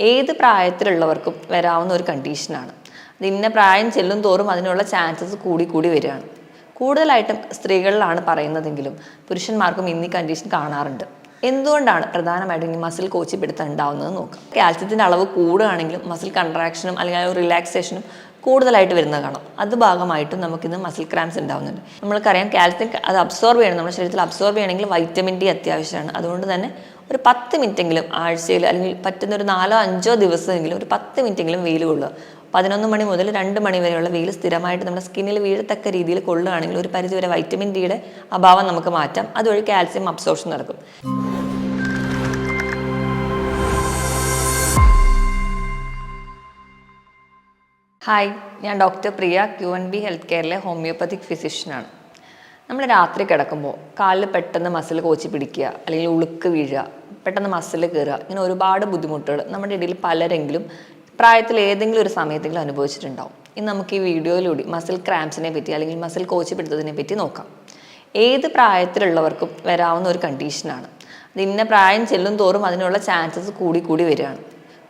ഏത് പ്രായത്തിലുള്ളവർക്കും വരാവുന്ന ഒരു കണ്ടീഷനാണ്. അത് ഇന്ന പ്രായം ചെല്ലും തോറും അതിനുള്ള ചാൻസസ് കൂടി വരികയാണ്. കൂടുതലായിട്ടും സ്ത്രീകളിലാണ് പറയുന്നതെങ്കിലും പുരുഷന്മാർക്കും ഇന്ന് ഈ കണ്ടീഷൻ കാണാറുണ്ട്. എന്തുകൊണ്ടാണ് പ്രധാനമായിട്ടും ഈ മസിൽ കോച്ചിപ്പിടുത്തം ഉണ്ടാവുന്നത് നോക്കാം. കാൽസ്യത്തിൻ്റെ അളവ് കൂടുകയാണെങ്കിലും മസിൽ കൺട്രാക്ഷനും അല്ലെങ്കിൽ റിലാക്സേഷനും കൂടുതലായിട്ട് വരുന്നത് കാണാം. അത് ഭാഗമായിട്ടും നമുക്കിന്ന് മസിൽ ക്രാംസ് ഉണ്ടാവുന്നുണ്ട്. നമ്മൾക്കറിയാം കാൽസ്യം അത് അബ്സോർബ് ചെയ്യണം, നമ്മുടെ ശരീരത്തിൽ അബ്സോർബ് ചെയ്യണമെങ്കിൽ വൈറ്റമിൻ ഡി അത്യാവശ്യമാണ്. അതുകൊണ്ട് തന്നെ ഒരു 10 മിനിറ്റെങ്കിലും ആഴ്ചയിൽ അല്ലെങ്കിൽ പറ്റുന്ന ഒരു 4-5 ദിവസമെങ്കിലും ഒരു 10 മിനിറ്റെങ്കിലും വെയിൽ കൊള്ളുക. 11 മണി മുതൽ 2 മണി വരെയുള്ള വെയിൽ സ്ഥിരമായിട്ട് നമ്മുടെ സ്കിന്നിൽ വീഴത്തക്ക രീതിയിൽ കൊള്ളുകയാണെങ്കിൽ ഒരു പരിധിവരെ വൈറ്റമിൻ ഡിയുടെ അഭാവം നമുക്ക് മാറ്റാം. അതുവഴി കാൽസ്യം അബ്സോർപ്ഷൻ നടക്കും. ഹായ്, ഞാൻ ഡോക്ടർ പ്രിയ, QNB ഹെൽത്ത് കെയറിലെ ഹോമിയോപ്പത്തിക് ഫിസിഷ്യനാണ്. നമ്മൾ രാത്രി കിടക്കുമ്പോൾ കാലിൽ പെട്ടെന്ന് മസിൽ കോച്ചി പിടിക്കുക, അല്ലെങ്കിൽ ഉളുക്ക് വീഴുക, പെട്ടെന്ന് മസിൽ കയറുക, ഇങ്ങനെ ഒരുപാട് ബുദ്ധിമുട്ടുകൾ നമ്മുടെ ഇടയിൽ പലരെങ്കിലും പ്രായത്തിൽ ഏതെങ്കിലും ഒരു സമയത്തെങ്കിലും അനുഭവിച്ചിട്ടുണ്ടാവും. ഇന്ന് നമുക്ക് ഈ വീഡിയോയിലൂടെ മസിൽ ക്രാംസിനെ പറ്റി അല്ലെങ്കിൽ മസിൽ കോച്ചി പിടുത്തതിനെ പറ്റി നോക്കാം. ഏത് പ്രായത്തിലുള്ളവർക്കും വരാവുന്ന ഒരു കണ്ടീഷനാണ്. അത് ഇന്ന പ്രായം ചെല്ലും തോറും അതിനുള്ള ചാൻസസ് കൂടി വരികയാണ്.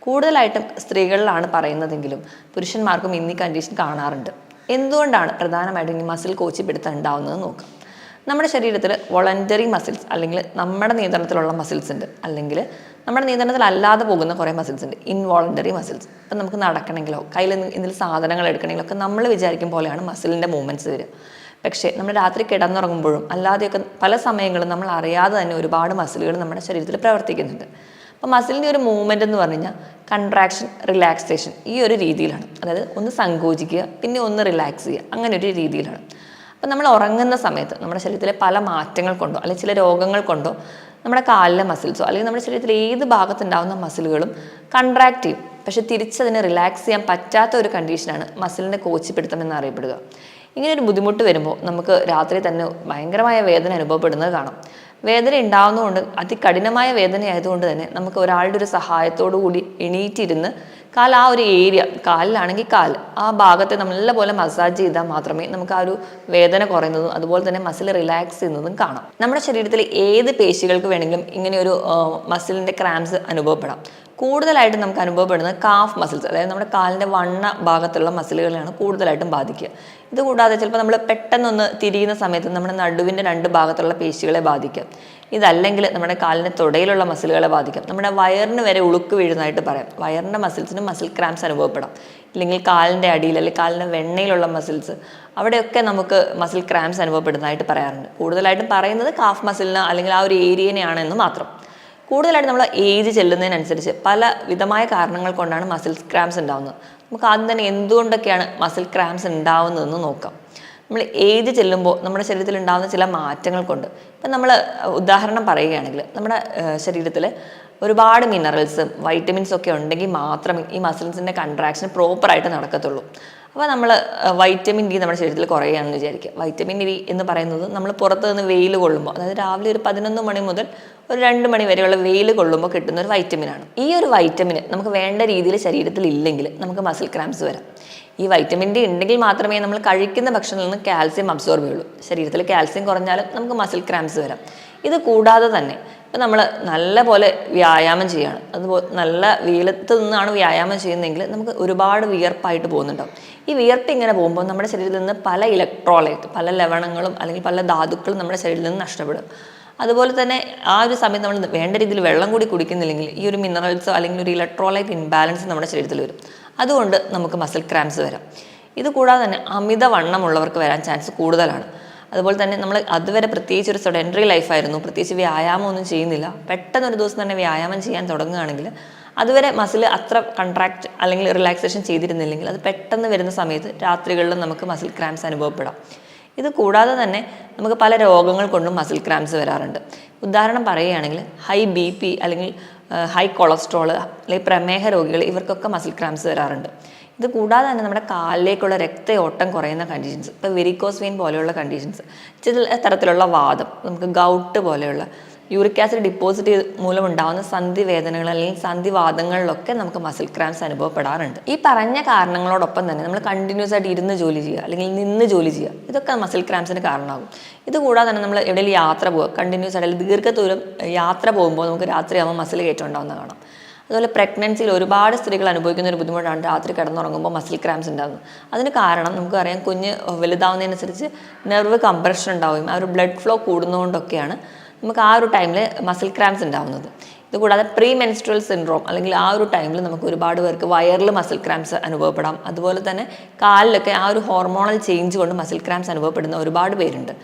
കൂടുതലായിട്ടും സ്ത്രീകളിലാണ് പറയുന്നതെങ്കിലും പുരുഷന്മാർക്കും ഇന്ന് ഈ കണ്ടീഷൻ കാണാറുണ്ട്. എന്തുകൊണ്ടാണ് പ്രധാനമായിട്ടും ഈ മസിൽ കോച്ചിപ്പിടുത്തം ഉണ്ടാവുന്നത് നോക്കാം. നമ്മുടെ ശരീരത്തിൽ വോളണ്ടറി മസിൽസ് അല്ലെങ്കിൽ നമ്മുടെ നിയന്ത്രണത്തിലുള്ള മസിൽസ് ഉണ്ട്, അല്ലെങ്കിൽ നമ്മുടെ നിയന്ത്രണത്തിലല്ലാതെ പോകുന്ന കുറേ മസിൽസ് ഉണ്ട്, ഇൻവോളണ്ടറി മസിൽസ്. ഇപ്പം നമുക്ക് നടക്കണമെങ്കിലോ കയ്യിൽ എന്തെങ്കിലും സാധനങ്ങൾ എടുക്കണമെങ്കിലോ ഒക്കെ നമ്മൾ വിചാരിക്കും പോലെയാണ് മസിലിൻ്റെ മൂവ്മെൻറ്റ്സ് വരിക. പക്ഷേ നമ്മൾ രാത്രി കിടന്നുറങ്ങുമ്പോഴും അല്ലാതെയൊക്കെ പല സമയങ്ങളും നമ്മൾ അറിയാതെ തന്നെ ഒരുപാട് മസിലുകൾ നമ്മുടെ ശരീരത്തിൽ പ്രവർത്തിക്കുന്നുണ്ട്. അപ്പോൾ മസിലിൻ്റെ ഒരു മൂവ്മെൻറ്റ് എന്ന് പറഞ്ഞു കഴിഞ്ഞാൽ കൺട്രാക്ഷൻ, റിലാക്സേഷൻ, ഈ ഒരു രീതിയിലാണ്. അതായത് ഒന്ന് സങ്കോചിക്കുക, പിന്നെ ഒന്ന് റിലാക്സ് ചെയ്യുക, അങ്ങനെ ഒരു രീതിയിലാണ്. അപ്പോൾ നമ്മൾ ഉറങ്ങുന്ന സമയത്ത് നമ്മുടെ ശരീരത്തിലെ പല മാറ്റങ്ങൾ കൊണ്ടോ അല്ലെങ്കിൽ ചില രോഗങ്ങൾ കൊണ്ടോ നമ്മുടെ കാലിലെ മസിൽസോ അല്ലെങ്കിൽ നമ്മുടെ ശരീരത്തിൽ ഏത് ഭാഗത്തുണ്ടാകുന്ന മസിലുകളും കൺട്രാക്ട് ചെയ്യും. പക്ഷെ തിരിച്ചതിനെ റിലാക്സ് ചെയ്യാൻ പറ്റാത്ത ഒരു കണ്ടീഷനാണ് മസിലിൻ്റെ കോച്ചിപ്പിടുത്തം എന്നറിയപ്പെടുക. ഇങ്ങനെ ഒരു ബുദ്ധിമുട്ട് വരുമ്പോൾ നമുക്ക് രാത്രി തന്നെ ഭയങ്കരമായ വേദന അനുഭവപ്പെടുന്നത് കാണാം. വേദന ഉണ്ടാകുന്നതുകൊണ്ട് അതികഠിനമായ വേദന ആയതുകൊണ്ട് തന്നെ നമുക്ക് ഒരാളുടെ ഒരു സഹായത്തോടു കൂടി എണീറ്റിരുന്ന് ആ ഒരു ഏരിയ, കാലിലാണെങ്കിൽ ആ ഭാഗത്തെ നല്ലപോലെ മസാജ് ചെയ്താൽ മാത്രമേ നമുക്ക് ആ ഒരു വേദന കുറയുന്നതും അതുപോലെ തന്നെ മസിൽ റിലാക്സ് ചെയ്യുന്നതും കാണാം. നമ്മുടെ ശരീരത്തിൽ ഏത് പേശികൾക്ക് വേണമെങ്കിലും ഇങ്ങനെ ഒരു മസിലിൻ്റെ ക്രാംസ് അനുഭവപ്പെടാം. കൂടുതലായിട്ട് നമുക്ക് അനുഭവപ്പെടുന്നത് കാഫ് മസിൽസ്, അതായത് നമ്മുടെ കാലിൻ്റെ വണ്ണ ഭാഗത്തുള്ള മസിലുകളാണ് കൂടുതലായിട്ടും ബാധിക്കുക. ഇതുകൂടാതെ ചിലപ്പോൾ നമ്മൾ പെട്ടെന്നൊന്ന് തിരിയുന്ന സമയത്ത് നമ്മുടെ നടുവിൻ്റെ 2 ഭാഗത്തുള്ള പേശികളെ ബാധിക്കാം. ഇതല്ലെങ്കിൽ നമ്മുടെ കാലിൻ്റെ തുടയിലുള്ള മസിലുകളെ ബാധിക്കാം. നമ്മുടെ വയറിന് വരെ ഉളുക്ക് വീഴുന്നതായിട്ട് പറയാം. വയറിൻ്റെ മസിൽസിനും മസിൽ ക്രാംസ് അനുഭവപ്പെടാം. ഇല്ലെങ്കിൽ കാലിൻ്റെ അടിയിൽ അല്ലെങ്കിൽ കാലിൻ്റെ വെണ്ണയിലുള്ള മസിൽസ്, അവിടെയൊക്കെ നമുക്ക് മസിൽ ക്രാംസ് അനുഭവപ്പെടുന്നതായിട്ട് പറയാറുണ്ട്. കൂടുതലായിട്ടും പറയുന്നത് കാഫ് മസിലിന് അല്ലെങ്കിൽ ആ ഒരു ഏരിയനെയാണെന്ന് മാത്രം. കൂടുതലായിട്ട് നമ്മൾ ഏജ് ചെല്ലുന്നതിനനുസരിച്ച് പല വിധമായ കാരണങ്ങൾ കൊണ്ടാണ് മസിൽ ക്രാംസ് ഉണ്ടാകുന്നത്. നമുക്ക് ആദ്യം തന്നെ എന്തുകൊണ്ടൊക്കെയാണ് മസിൽ ക്രാംസ് ഉണ്ടാവുന്നതെന്ന് നോക്കാം. നമ്മൾ ഏജ് ചെല്ലുമ്പോൾ നമ്മുടെ ശരീരത്തിൽ ഉണ്ടാകുന്ന ചില മാറ്റങ്ങൾ കൊണ്ട്, ഇപ്പം നമ്മൾ ഉദാഹരണം പറയുകയാണെങ്കിൽ നമ്മുടെ ശരീരത്തിൽ ഒരുപാട് മിനറൽസും വൈറ്റമിൻസും ഒക്കെ ഉണ്ടെങ്കിൽ മാത്രമേ ഈ മസിൽസിൻ്റെ കൺട്രാക്ഷൻ പ്രോപ്പറായിട്ട് നടക്കത്തുള്ളൂ. അപ്പോൾ നമ്മൾ വൈറ്റമിൻ ഡി നമ്മുടെ ശരീരത്തിൽ കുറയുകയാണെന്ന് വിചാരിക്കുക. വൈറ്റമിൻ ഡി എന്ന് പറയുന്നത് നമ്മൾ പുറത്ത് നിന്ന് വെയിൽ കൊള്ളുമ്പോൾ, അതായത് രാവിലെ ഒരു 11 മണി മുതൽ ഒരു 2 മണി വരെയുള്ള വെയിൽ കൊള്ളുമ്പോൾ കിട്ടുന്ന ഒരു വൈറ്റമിനാണ്. ഈ ഒരു വൈറ്റമിന് നമുക്ക് വേണ്ട രീതിയിൽ ശരീരത്തിൽ ഇല്ലെങ്കിൽ നമുക്ക് മസിൽ ക്രാംസ് വരാം. ഈ വൈറ്റമിൻ ഡി ഉണ്ടെങ്കിൽ മാത്രമേ നമ്മൾ കഴിക്കുന്ന ഭക്ഷണത്തിൽ നിന്ന് കാൽസ്യം അബ്സോർബ് ചെയ്യുള്ളൂ. ശരീരത്തിൽ കാൽസ്യം കുറഞ്ഞാലും നമുക്ക് മസിൽ ക്രാംസ് വരാം. ഇത് കൂടാതെ തന്നെ ഇപ്പം നമ്മൾ നല്ല പോലെ വ്യായാമം ചെയ്യുകയാണ്, അതുപോലെ നല്ല വെയിലത്ത് നിന്നാണ് വ്യായാമം ചെയ്യുന്നതെങ്കിൽ നമുക്ക് ഒരുപാട് വിയർപ്പായിട്ട് പോകുന്നുണ്ടാവും. ഈ വിയർപ്പ് ഇങ്ങനെ പോകുമ്പോൾ നമ്മുടെ ശരീരത്തിൽ നിന്ന് പല ഇലക്ട്രോലൈറ്റ്, പല ലവണങ്ങളും അല്ലെങ്കിൽ പല ധാതുക്കളും നമ്മുടെ ശരീരത്തിൽ നിന്ന് നഷ്ടപ്പെടും. അതുപോലെ തന്നെ ആ ഒരു സമയത്ത് നമ്മൾ വേണ്ട രീതിയിൽ വെള്ളം കൂടി കുടിക്കുന്നില്ലെങ്കിൽ ഈ ഒരു മിനറൽസോ അല്ലെങ്കിൽ ഒരു ഇലക്ട്രോലൈറ്റ് ഇൻബാലൻസ് നമ്മുടെ ശരീരത്തിൽ വരും. അതുകൊണ്ട് നമുക്ക് മസിൽ ക്രാംസ് വരാം. ഇത് കൂടാതെ തന്നെ അമിതവണ്ണമുള്ളവർക്ക് വരാൻ ചാൻസ് കൂടുതലാണ്. അതുപോലെ തന്നെ നമ്മൾ അതുവരെ പ്രത്യേകിച്ച് ഒരു സെഡൻറ്ററി ലൈഫായിരുന്നു, പ്രത്യേകിച്ച് വ്യായാമം ഒന്നും ചെയ്യുന്നില്ല, പെട്ടെന്ന് ഒരു ദിവസം തന്നെ വ്യായാമം ചെയ്യാൻ തുടങ്ങുകയാണെങ്കിൽ അതുവരെ മസിൽ അത്ര കൺട്രാക്ട് അല്ലെങ്കിൽ റിലാക്സേഷൻ ചെയ്തിരുന്നില്ലെങ്കിൽ അത് പെട്ടെന്ന് വരുന്ന സമയത്ത് രാത്രികളിൽ നമുക്ക് മസിൽ ക്രാംസ് അനുഭവപ്പെടാം. ഇത് കൂടാതെ തന്നെ നമുക്ക് പല രോഗങ്ങൾ കൊണ്ടും മസിൽ ക്രാംസ് വരാറുണ്ട്. ഉദാഹരണം പറയുകയാണെങ്കിൽ ഹൈ BP അല്ലെങ്കിൽ ഹൈ കൊളസ്ട്രോൾ അല്ലെങ്കിൽ പ്രമേഹ രോഗികൾ, ഇവർക്കൊക്കെ മസിൽ ക്രാംസ് വരാറുണ്ട്. ഇത് കൂടാതെ തന്നെ നമ്മുടെ കാലിലേക്കുള്ള രക്തയോട്ടം കുറയുന്ന കണ്ടീഷൻസ്, ഇപ്പോൾ വെരിക്കോസ് വെയിൻ പോലെയുള്ള കണ്ടീഷൻസ്, ചില തരത്തിലുള്ള വാദം, നമുക്ക് ഗൗട്ട് പോലെയുള്ള യൂറിക് ആസിഡ് ഡിപ്പോസിറ്റ് മൂലം ഉണ്ടാകുന്ന സന്ധിവേദനകൾ അല്ലെങ്കിൽ സന്ധിവാദങ്ങളിലൊക്കെ നമുക്ക് മസിൽ ക്രാംസ് അനുഭവപ്പെടാറുണ്ട്. ഈ പറഞ്ഞ കാരണങ്ങളോടൊപ്പം തന്നെ നമ്മൾ കണ്ടിന്യൂസ് ആയിട്ട് ഇരുന്ന് ജോലി ചെയ്യുക അല്ലെങ്കിൽ നിന്ന് ജോലി ചെയ്യുക, ഇതൊക്കെ മസിൽ ക്രാംസിന് കാരണമാകും. ഇത് കൂടാതെ തന്നെ നമ്മൾ എവിടെയെങ്കിലും യാത്ര പോവുക, കണ്ടിന്യൂസ് ആയിട്ട് ദീർഘദൂരം യാത്ര പോകുമ്പോൾ നമുക്ക് രാത്രിയാകുമ്പോൾ മസിൽ കയറ്റം ഉണ്ടാകുന്ന കാണാം. അതുപോലെ പ്രഗ്നൻസിയിൽ ഒരുപാട് സ്ത്രീകൾ അനുഭവിക്കുന്ന ഒരു ബുദ്ധിമുട്ടാണ് രാത്രി കിടന്നുറങ്ങുമ്പോൾ മസിൽ ക്രാംസ് ഉണ്ടാകുന്നത്. അതിന് കാരണം നമുക്കറിയാം, കുഞ്ഞ് വലുതാവുന്നതിനനുസരിച്ച് നെർവ് കംപ്രഷൻ ഉണ്ടാവുകയും ആ ഒരു ബ്ലഡ് ഫ്ലോ കൂടുന്നതുകൊണ്ടൊക്കെയാണ് നമുക്ക് ആ ഒരു ടൈമിൽ മസിൽ ക്രാംസ് ഉണ്ടാവുന്നത്. ഇതുകൂടാതെ പ്രീ മെൻസ്ട്രൽ സിൻഡ്രോം അല്ലെങ്കിൽ ആ ഒരു ടൈമിൽ നമുക്ക് ഒരുപാട് പേർക്ക് വയറിൽ മസിൽ ക്രാംസ് അനുഭവപ്പെടാം. അതുപോലെ തന്നെ കാലിലൊക്കെ ആ ഒരു ഹോർമോണൽ ചേഞ്ച് കൊണ്ട് മസിൽ ക്രാംസ് അനുഭവപ്പെടുന്ന ഒരുപാട് പേരുണ്ട്.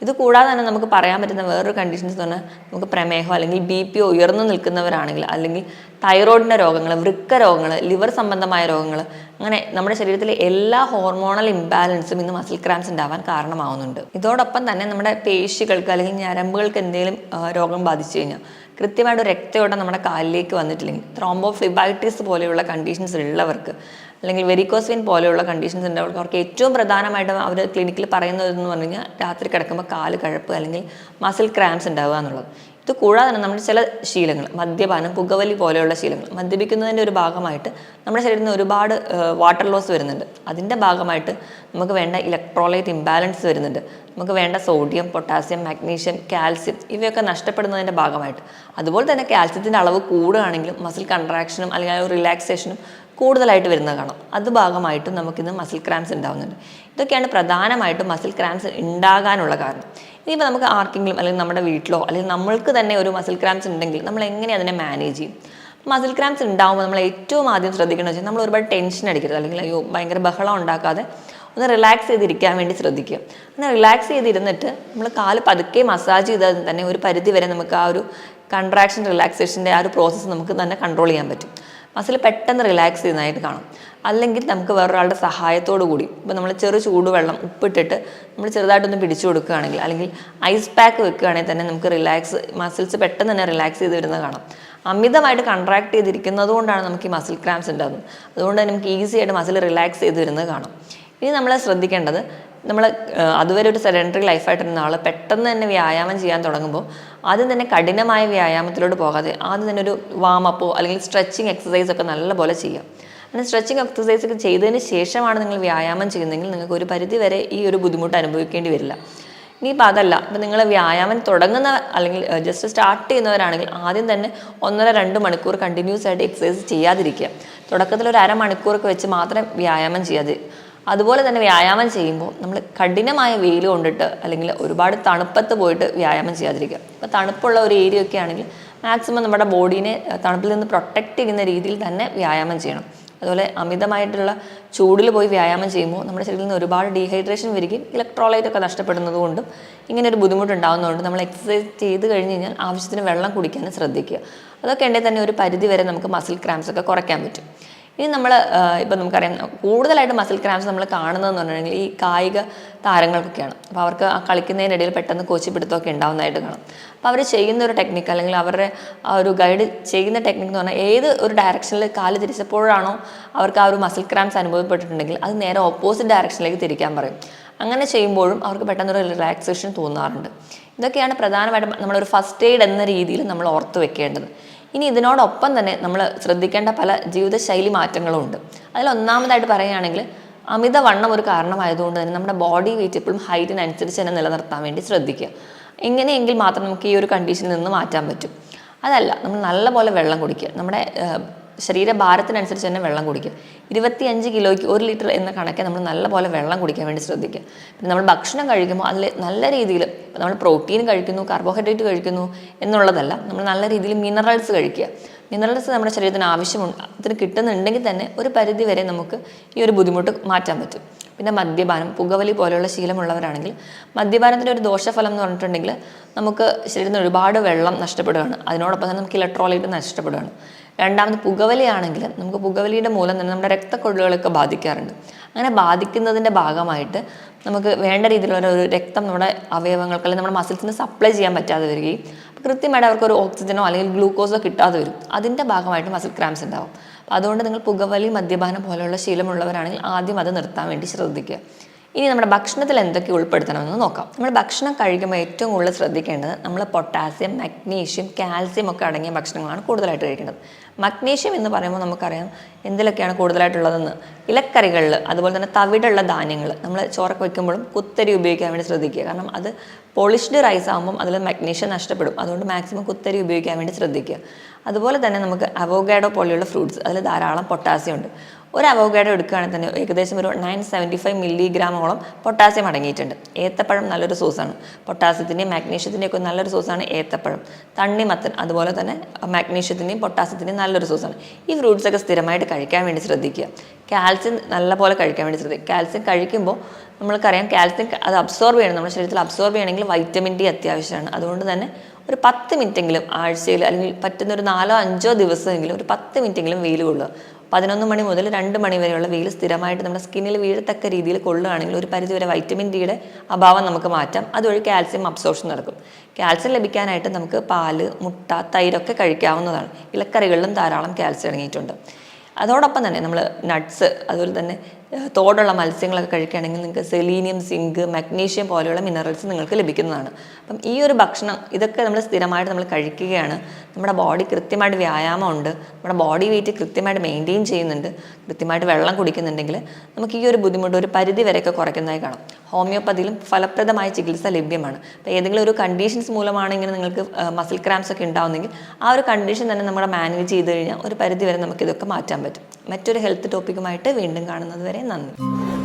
ഇത് കൂടാതെ തന്നെ നമുക്ക് പറയാൻ പറ്റുന്ന വേറൊരു കണ്ടീഷൻസ് എന്ന് പറഞ്ഞാൽ, നമുക്ക് പ്രമേഹം അല്ലെങ്കിൽ BP ഉയർന്നു നിൽക്കുന്നവരാണെങ്കിൽ, അല്ലെങ്കിൽ തൈറോയിഡിൻ്റെ രോഗങ്ങൾ, വൃക്ക രോഗങ്ങൾ, ലിവർ സംബന്ധമായ രോഗങ്ങൾ, അങ്ങനെ നമ്മുടെ ശരീരത്തിലെ എല്ലാ ഹോർമോണൽ ഇംബാലൻസും ഇന്ന് മസിൽ ക്രാംസ് ഉണ്ടാവാൻ കാരണമാവുന്നുണ്ട്. ഇതോടൊപ്പം തന്നെ നമ്മുടെ പേശികൾക്ക് അല്ലെങ്കിൽ ഞരമ്പുകൾക്ക് എന്തെങ്കിലും രോഗം ബാധിച്ചു കഴിഞ്ഞാൽ, കൃത്യമായിട്ട് രക്തയോട്ടം നമ്മുടെ കാലിലേക്ക് വന്നിട്ടില്ലെങ്കിൽ, ത്രോംബോഫ്ലിബൈറ്റിസ് പോലെയുള്ള കണ്ടീഷൻസ് ഉള്ളവർക്ക്, അല്ലെങ്കിൽ വെരിക്കോസ് വെയിൻ പോലെയുള്ള കണ്ടീഷൻസ് ഉള്ളവർക്ക്, അവർക്ക് ഏറ്റവും പ്രധാനമായിട്ടും അവർ ക്ലിനിക്കിൽ പറയുന്നതെന്ന് പറഞ്ഞു കഴിഞ്ഞാൽ രാത്രി കിടക്കുമ്പോൾ കാല് കഴപ്പ് അല്ലെങ്കിൽ മസിൽ ക്രാംസ് ഉണ്ടാവുക എന്നുള്ളത്. ഇത് കൂടാതെ തന്നെ നമ്മുടെ ചില ശീലങ്ങൾ, മദ്യപാനം, പുകവലി പോലെയുള്ള ശീലങ്ങൾ, മദ്യപിക്കുന്നതിൻ്റെ ഒരു ഭാഗമായിട്ട് നമ്മുടെ ശരീരത്തിൽ നിന്ന് ഒരുപാട് വാട്ടർ ലോസ് വരുന്നുണ്ട്. അതിൻ്റെ ഭാഗമായിട്ട് നമുക്ക് വേണ്ട ഇലക്ട്രോലൈറ്റ് ഇംബാലൻസ് വരുന്നുണ്ട്. നമുക്ക് വേണ്ട സോഡിയം, പൊട്ടാസ്യം, മാഗ്നീഷ്യം, കാൽസ്യം ഇവയൊക്കെ നഷ്ടപ്പെടുന്നതിൻ്റെ ഭാഗമായിട്ട്. അതുപോലെ തന്നെ കാൽസ്യത്തിൻ്റെ അളവ് കൂടുകയാണെങ്കിലും മസിൽ കൺട്രാക്ഷനും അല്ലെങ്കിൽ റിലാക്സേഷനും കൂടുതലായിട്ട് വരുന്നത് കാണാം. അത് ഭാഗമായിട്ടും നമുക്കിന്ന് മസിൽ ക്രാംസ് ഉണ്ടാകുന്നുണ്ട്. ഇതൊക്കെയാണ് പ്രധാനമായിട്ടും മസിൽ ക്രാംസ് ഉണ്ടാകാനുള്ള കാരണം. ഇനിയിപ്പോൾ നമുക്ക് ആർക്കെങ്കിലും അല്ലെങ്കിൽ നമ്മുടെ വീട്ടിലോ അല്ലെങ്കിൽ നമ്മൾക്ക് തന്നെ ഒരു മസിൽ ക്രാംസ് ഉണ്ടെങ്കിൽ നമ്മൾ എങ്ങനെ അതിനെ മാനേജ് ചെയ്യും? മസിൽ ക്രാംസ് ഉണ്ടാകുമ്പോൾ നമ്മൾ ഏറ്റവും ആദ്യം ശ്രദ്ധിക്കേണ്ടത് വെച്ചാൽ, നമ്മൾ ഒരുപാട് ടെൻഷൻ അടിക്കരുത്, അല്ലെങ്കിൽ അയ്യോ ഭയങ്കര ബഹളം ഉണ്ടാക്കാതെ ഒന്ന് റിലാക്സ് ചെയ്തിരിക്കാൻ വേണ്ടി ശ്രദ്ധിക്കുക. അങ്ങനെ റിലാക്സ് ചെയ്തിരുന്നിട്ട് നമ്മൾ കാല് പതുക്കെ മസാജ് ചെയ്താൽ തന്നെ ഒരു പരിധി വരെ നമുക്ക് ആ ഒരു കൺട്രാക്ഷൻ റിലാക്സേഷൻ്റെ ആ ഒരു പ്രോസസ്സ് നമുക്ക് തന്നെ കൺട്രോൾ ചെയ്യാൻ പറ്റും. മസിൽ പെട്ടെന്ന് റിലാക്സ് ചെയ്യുന്നതായിട്ട് കാണും. അല്ലെങ്കിൽ നമുക്ക് വേറൊരാളുടെ സഹായത്തോടു കൂടി, ഇപ്പോൾ നമ്മൾ ചെറു ചൂടുവെള്ളം ഉപ്പിട്ടിട്ട് നമ്മൾ ചെറുതായിട്ടൊന്ന് പിടിച്ചു കൊടുക്കുകയാണെങ്കിൽ, അല്ലെങ്കിൽ ഐസ് പാക്ക് വെക്കുകയാണെങ്കിൽ തന്നെ നമുക്ക് മസിൽസ് പെട്ടെന്ന് തന്നെ റിലാക്സ് ചെയ്ത് വരുന്നത് കാണാം. അമിതമായിട്ട് കൺട്രാക്ട് ചെയ്തിരിക്കുന്നത് കൊണ്ടാണ് നമുക്ക് ഈ മസിൽ ക്രാംസ് ഉണ്ടാകുന്നത്. അതുകൊണ്ട് തന്നെ നമുക്ക് ഈസി ആയിട്ട് മസിൽ റിലാക്സ് ചെയ്ത് വരുന്നത് കാണാം. ഇനി നമ്മൾ ശ്രദ്ധിക്കേണ്ടത്, നമ്മൾ അതുവരെ ഒരു സെഡൻറ്ററി ലൈഫായിട്ടിരുന്ന ആൾ പെട്ടെന്ന് തന്നെ വ്യായാമം ചെയ്യാൻ തുടങ്ങുമ്പോൾ ആദ്യം തന്നെ കഠിനമായ വ്യായാമത്തിലോട്ട് പോകാതെ ആദ്യം തന്നെ ഒരു വാമപ്പോ അല്ലെങ്കിൽ സ്ട്രെച്ചിങ് എക്സസൈസ് ഒക്കെ നല്ലപോലെ ചെയ്യാം. അങ്ങനെ സ്ട്രെച്ചിങ് എക്സസൈസ് ഒക്കെ ചെയ്തതിന് ശേഷമാണ് നിങ്ങൾ വ്യായാമം ചെയ്യുന്നതെങ്കിൽ നിങ്ങൾക്ക് ഒരു പരിധി വരെ ഈ ഒരു ബുദ്ധിമുട്ട് അനുഭവിക്കേണ്ടി വരില്ല. ഇനിയിപ്പോൾ അതല്ല, ഇപ്പം നിങ്ങൾ വ്യായാമം തുടങ്ങുന്ന അല്ലെങ്കിൽ ജസ്റ്റ് സ്റ്റാർട്ട് ചെയ്യുന്നവരാണെങ്കിൽ ആദ്യം തന്നെ 1.5-2 മണിക്കൂർ കണ്ടിന്യൂസ് ആയിട്ട് എക്സസൈസ് ചെയ്യാതിരിക്കുക. തുടക്കത്തിൽ ഒരു അരമണിക്കൂറൊക്കെ വെച്ച് മാത്രം വ്യായാമം ചെയ്യാതെ. അതുപോലെ തന്നെ വ്യായാമം ചെയ്യുമ്പോൾ നമ്മൾ കഠിനമായ വെയിൽ കൊണ്ടിട്ട് അല്ലെങ്കിൽ ഒരുപാട് തണുപ്പത്ത് പോയിട്ട് വ്യായാമം ചെയ്യാതിരിക്കുക. ഇപ്പോൾ തണുപ്പുള്ള ഒരു ഏരിയ ഒക്കെ ആണെങ്കിൽ മാക്സിമം നമ്മുടെ ബോഡീനെ തണുപ്പിൽ നിന്ന് പ്രൊട്ടക്റ്റ് ചെയ്യുന്ന രീതിയിൽ തന്നെ വ്യായാമം ചെയ്യണം. അതുപോലെ അമിതമായിട്ടുള്ള ചൂടിൽ പോയി വ്യായാമം ചെയ്യുമ്പോൾ നമ്മുടെ ശരീരത്തിൽ നിന്ന് ഒരുപാട് ഡീഹൈഡ്രേഷൻ വരികയും ഇലക്ട്രോലൈറ്റ് ഒക്കെ നഷ്ടപ്പെടുന്നത് കൊണ്ടും ഇങ്ങനെ ഒരു ബുദ്ധിമുട്ടുണ്ടാകുന്നതുകൊണ്ട് നമ്മൾ എക്സസൈസ് ചെയ്ത് കഴിഞ്ഞ് കഴിഞ്ഞാൽ ആവശ്യത്തിന് വെള്ളം കുടിക്കാനും ശ്രദ്ധിക്കുക. അതൊക്കെ ഉണ്ടെങ്കിൽ തന്നെ ഒരു പരിധി വരെ നമുക്ക് മസിൽ ക്രാംസ് ഒക്കെ കുറയ്ക്കാൻ പറ്റും. ഇനി നമ്മൾ ഇപ്പം നമുക്കറിയാം, കൂടുതലായിട്ട് മസിൽ ക്രാംസ് നമ്മൾ കാണുന്നതെന്ന് പറഞ്ഞിട്ടുണ്ടെങ്കിൽ ഈ കായിക താരങ്ങൾക്കൊക്കെയാണ്. അപ്പോൾ അവർക്ക് ആ കളിക്കുന്നതിനിടയിൽ പെട്ടെന്ന് കോച്ചിപ്പിടുത്തമൊക്കെ ഉണ്ടാകുന്നതായിട്ട് കാണാം. അപ്പോൾ അവർ ചെയ്യുന്ന ഒരു ടെക്നിക്ക് അല്ലെങ്കിൽ അവരുടെ ആ ഒരു ഗൈഡ് ചെയ്യുന്ന ടെക്നിക്ക് എന്ന് പറഞ്ഞാൽ, ഏത് ഒരു ഡയറക്ഷനിൽ കാല് തിരിച്ചപ്പോഴാണോ അവർക്ക് ആ ഒരു മസിൽ ക്രാംസ് അനുഭവപ്പെട്ടിട്ടുണ്ടെങ്കിൽ അത് നേരെ ഓപ്പോസിറ്റ് ഡയറക്ഷനിലേക്ക് തിരിക്കാൻ പറയും. അങ്ങനെ ചെയ്യുമ്പോഴും അവർക്ക് പെട്ടെന്നൊരു റിലാക്സേഷൻ തോന്നാറുണ്ട്. ഇതൊക്കെയാണ് പ്രധാനമായിട്ടും നമ്മളൊരു ഫസ്റ്റ് എയ്ഡ് എന്ന രീതിയിൽ നമ്മൾ ഓർത്ത് വെക്കേണ്ടത്. ഇനി ഇതിനോടൊപ്പം തന്നെ നമ്മൾ ശ്രദ്ധിക്കേണ്ട പല ജീവിതശൈലി മാറ്റങ്ങളും ഉണ്ട്. അതിലൊന്നാമതായിട്ട് പറയുകയാണെങ്കിൽ, അമിതവണ്ണം ഒരു കാരണമായതുകൊണ്ട് തന്നെ നമ്മുടെ ബോഡി വെയിറ്റ് എപ്പോഴും ഹൈറ്റിനനുസരിച്ച് തന്നെ നിലനിർത്താൻ വേണ്ടി ശ്രദ്ധിക്കുക. എങ്ങനെയെങ്കിൽ മാത്രം നമുക്ക് ഈ ഒരു കണ്ടീഷനിൽ നിന്ന് മാറ്റാൻ പറ്റും. അതല്ല, നമ്മൾ നല്ലപോലെ വെള്ളം കുടിക്കുക. നമ്മുടെ ശരീരഭാരത്തിനനുസരിച്ച് തന്നെ വെള്ളം കുടിക്കുക. 25 കിലോയ്ക്ക് 1 ലിറ്റർ എന്ന കണക്കെ നമ്മൾ നല്ലപോലെ വെള്ളം കുടിക്കാൻ വേണ്ടി ശ്രദ്ധിക്കുക. പിന്നെ നമ്മൾ ഭക്ഷണം കഴിക്കുമ്പോൾ അതിൽ നല്ല രീതിയിൽ നമ്മൾ പ്രോട്ടീൻ കഴിക്കുന്നു, കാർബോഹൈഡ്രേറ്റ് കഴിക്കുന്നു എന്നുള്ളതല്ല, നമ്മൾ നല്ല രീതിയിൽ മിനറൽസ് കഴിക്കുക. മിനറൽസ് നമ്മുടെ ശരീരത്തിന് ആവശ്യമുണ്ട്, അതിന് കിട്ടുന്നുണ്ടെങ്കിൽ തന്നെ ഒരു പരിധി വരെ നമുക്ക് ഈ ഒരു ബുദ്ധിമുട്ട് മാറ്റാൻ പറ്റും. പിന്നെ മദ്യപാനം, പുകവലി പോലെയുള്ള ശീലമുള്ളവരാണെങ്കിൽ മദ്യപാനത്തിൻ്റെ ഒരു ദോഷഫലം എന്ന് പറഞ്ഞിട്ടുണ്ടെങ്കിൽ നമുക്ക് ശരീരത്തിന് ഒരുപാട് വെള്ളം നഷ്ടപ്പെടുകയാണ്. അതിനോടൊപ്പം തന്നെ നമുക്ക് ഇലക്ട്രോലൈറ്റ് നഷ്ടപ്പെടുകയാണ്. രണ്ടാമത് പുകവലിയാണെങ്കിൽ നമുക്ക് പുകവലിയുടെ മൂലം തന്നെ നമ്മുടെ രക്തക്കൊഴലുകളൊക്കെ ബാധിക്കാറുണ്ട്. അങ്ങനെ ബാധിക്കുന്നതിൻ്റെ ഭാഗമായിട്ട് നമുക്ക് വേണ്ട രീതിയിലുള്ള ഒരു രക്തം നമ്മുടെ അവയവങ്ങൾക്ക് അല്ലെങ്കിൽ നമ്മുടെ മസിൽസിന് സപ്ലൈ ചെയ്യാൻ പറ്റാതെ വരികയും കൃത്യമായിട്ട് അവർക്കൊരു ഓക്സിജനോ അല്ലെങ്കിൽ ഗ്ലൂക്കോസോ കിട്ടാതെ വരും. അതിൻ്റെ ഭാഗമായിട്ട് മസിൽ ക്രാംസ് ഉണ്ടാവും. അപ്പോൾ അതുകൊണ്ട് നിങ്ങൾ പുകവലി, മദ്യപാനം പോലെയുള്ള ശീലമുള്ളവരാണെങ്കിൽ ആദ്യം അത് നിർത്താൻ വേണ്ടി ശ്രദ്ധിക്കുക. ഇനി നമ്മുടെ ഭക്ഷണത്തിൽ എന്തൊക്കെ ഉൾപ്പെടുത്തണമെന്ന് നോക്കാം. നമ്മൾ ഭക്ഷണം കഴിക്കുമ്പോൾ ഏറ്റവും കൂടുതൽ ശ്രദ്ധിക്കേണ്ടത് നമ്മൾ പൊട്ടാസ്യം, മഗ്നീഷ്യം, കാൽസ്യം ഒക്കെ അടങ്ങിയ ഭക്ഷണങ്ങളാണ് കൂടുതലായിട്ട് കഴിക്കേണ്ടത്. മഗ്നീഷ്യം എന്ന് പറയുമ്പോൾ നമുക്കറിയാം എന്തിലൊക്കെയാണ് കൂടുതലായിട്ടുള്ളതെന്ന്. ഇലക്കറികളിൽ, അതുപോലെ തന്നെ തവിടുള്ള ധാന്യങ്ങൾ, നമ്മൾ ചോറൊക്കെ വയ്ക്കുമ്പോഴും കുത്തരി ഉപയോഗിക്കാൻ വേണ്ടി ശ്രദ്ധിക്കുക. കാരണം അത് പോളിഷ്ഡ് റൈസ് ആകുമ്പം അതിൽ മഗ്നീഷ്യം നഷ്ടപ്പെടും. അതുകൊണ്ട് മാക്സിമം കുത്തരി ഉപയോഗിക്കാൻ വേണ്ടി ശ്രദ്ധിക്കുക. അതുപോലെ തന്നെ നമുക്ക് അവോക്കാഡോ പോലെയുള്ള ഫ്രൂട്ട്സ്, അതിൽ ധാരാളം പൊട്ടാസ്യം ഉണ്ട്. ഒരു അവോക്കാഡോ എടുക്കുകയാണെങ്കിൽ തന്നെ ഏകദേശം ഒരു 975 മില്ലിഗ്രാമോളം പൊട്ടാസ്യം അടങ്ങിയിട്ടുണ്ട്. ഏത്തപ്പഴം നല്ലൊരു സോഴ്സാണ്. പൊട്ടാസ്യത്തിൻ്റെയും മാഗ്നീഷ്യത്തിൻ്റെയും ഒക്കെ നല്ലൊരു സോഴ്സാണ് ഏത്തപ്പഴം. തണ്ണിമത്തൻ അതുപോലെ തന്നെ മാഗ്നീഷ്യത്തിൻ്റെയും പൊട്ടാസ്യത്തിൻ്റെയും നല്ലൊരു സോഴ്സാണ്. ഈ ഫ്രൂട്ട്സൊക്കെ സ്ഥിരമായിട്ട് കഴിക്കാൻ വേണ്ടി ശ്രദ്ധിക്കുക. കാൽസ്യം നല്ലപോലെ കഴിക്കാൻ വേണ്ടി ശ്രദ്ധിക്കുക. കാൽസ്യം കഴിക്കുമ്പോൾ നമ്മൾക്കറിയാം കാൽസ്യം അത് അബ്സോർബ് ചെയ്യണം. നമ്മുടെ ശരീരത്തിൽ അബ്സോർബ് ചെയ്യണമെങ്കിൽ വൈറ്റമിൻ ഡി അത്യാവശ്യമാണ്. അതുകൊണ്ട് തന്നെ ഒരു 10 മിനിറ്റെങ്കിലും ആഴ്ചയിൽ, അല്ലെങ്കിൽ പറ്റുന്ന ഒരു 4-5 ദിവസമെങ്കിലും ഒരു 10 മിനിറ്റെങ്കിലും വെയിൽ കൊള്ളുക. 11 മണി മുതൽ 2 മണി വരെയുള്ള വെയിൽ സ്ഥിരമായിട്ട് നമ്മുടെ സ്കിന്നിൽ വീഴത്തക്ക രീതിയിൽ കൊള്ളുകയാണെങ്കിൽ ഒരു പരിധിവരെ വൈറ്റമിൻ ഡിയുടെ അഭാവം നമുക്ക് മാറ്റാം. അതുവഴി കാൽസ്യം അബ്സോർപ്ഷൻ നടക്കും. കാൽസ്യം ലഭിക്കാനായിട്ട് നമുക്ക് പാല്, മുട്ട, തൈരൊക്കെ കഴിക്കാവുന്നതാണ്. ഇലക്കറികളിലും ധാരാളം കാൽസ്യം അടങ്ങിയിട്ടുണ്ട്. അതോടൊപ്പം തന്നെ നമ്മൾ നട്ട്സ്, അതുപോലെ തന്നെ തോടുള്ള മത്സ്യങ്ങളൊക്കെ കഴിക്കുകയാണെങ്കിൽ നിങ്ങൾക്ക് സെലീനിയം, സിങ്ക്, മഗ്നീഷ്യം പോലെയുള്ള മിനറൽസ് നിങ്ങൾക്ക് ലഭിക്കുന്നതാണ്. അപ്പം ഈ ഒരു ഭക്ഷണം ഇതൊക്കെ നമ്മൾ സ്ഥിരമായിട്ട് നമ്മൾ കഴിക്കുകയാണ്. നമ്മുടെ ബോഡി കൃത്യമായിട്ട് വ്യായാമമുണ്ട്, നമ്മുടെ ബോഡി വെയിറ്റ് കൃത്യമായിട്ട് മെയിൻറ്റെയിൻ ചെയ്യുന്നുണ്ട്, കൃത്യമായിട്ട് വെള്ളം കുടിക്കുന്നുണ്ടെങ്കിൽ നമുക്ക് ഈ ഒരു ബുദ്ധിമുട്ട് ഒരു പരിധി വരെയൊക്കെ കുറയ്ക്കുന്നതായി കാണാം. ഹോമിയോപ്പതിയിലും ഫലപ്രദമായ ചികിത്സ ലഭ്യമാണ്. അപ്പോൾ ഏതെങ്കിലും ഒരു കണ്ടീഷൻസ് മൂലമാണ് ഇങ്ങനെ നിങ്ങൾക്ക് മസിൽ ക്രാംസ് ഒക്കെ ഉണ്ടാവുന്നെങ്കിൽ ആ ഒരു കണ്ടീഷൻ തന്നെ നമ്മൾ മാനേജ് ചെയ്ത് കഴിഞ്ഞാൽ ഒരു പരിധി വരെ നമുക്കിതൊക്കെ മാറ്റാൻ പറ്റും. മറ്റൊരു ഹെൽത്ത് ടോപ്പിക്കുമായിട്ട് വീണ്ടും കാണുന്നത് വരെ നന്ദി.